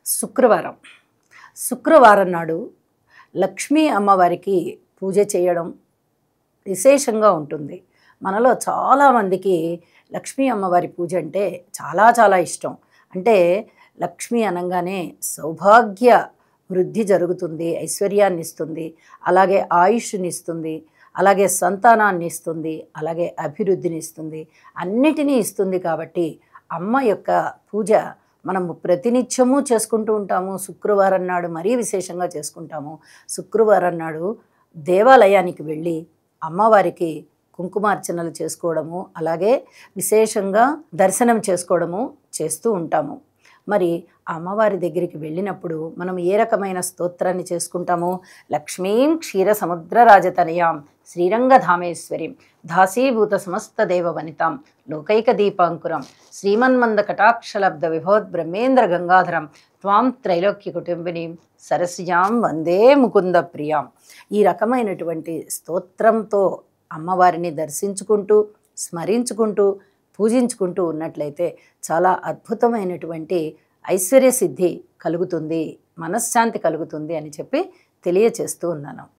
శుక్రవారం. శుక్రవారం నాడు లక్ష్మీ అమ్మవారికి పూజ చేయడం విశేషంగా ఉంటుంది. మనలో చాలామందికి లక్ష్మీ అమ్మవారి పూజ అంటే చాలా చాలా ఇష్టం. అంటే లక్ష్మి అనంగానే సౌభాగ్య వృద్ధి జరుగుతుంది, ఐశ్వర్యాన్ని ఇస్తుంది, అలాగే ఆయుష్ని ఇస్తుంది, అలాగే సంతానాన్ని ఇస్తుంది, అలాగే అభివృద్ధిని ఇస్తుంది, అన్నిటినీ ఇస్తుంది. కాబట్టి అమ్మ యొక్క పూజ మనము ప్రతినిత్యము చేసుకుంటూ ఉంటాము. శుక్రవారం నాడు మరీ విశేషంగా చేసుకుంటాము. శుక్రవారం నాడు దేవాలయానికి వెళ్ళి అమ్మవారికి కుంకుమార్చనలు చేసుకోవడము, అలాగే విశేషంగా దర్శనం చేసుకోవడము చేస్తూ ఉంటాము. మరి అమ్మవారి దగ్గరికి వెళ్ళినప్పుడు మనం ఏ రకమైన స్తోత్రాన్ని చేసుకుంటాము? లక్ష్మీం క్షీర సముద్ర రాజతనయాం శ్రీరంగధామేశ్వరీం దాసీభూత సమస్త దేవ వనితాం లోకైక దీపాంకురం శ్రీమన్మంద కటాక్షలబ్ధ విభోద్ బ్రహ్మేంద్ర గంగాధరం త్వాం త్రైలోక్య కుటుంబినీం సరస్యాం వందే ముకుంద ప్రియాం. ఈ రకమైనటువంటి స్తోత్రంతో అమ్మవారిని దర్శించుకుంటూ, స్మరించుకుంటూ, పూజించుకుంటూ ఉన్నట్లయితే చాలా అద్భుతమైనటువంటి ఐశ్వర్య సిద్ధి కలుగుతుంది, మనశ్శాంతి కలుగుతుంది అని చెప్పి తెలియచేస్తూ ఉన్నాను.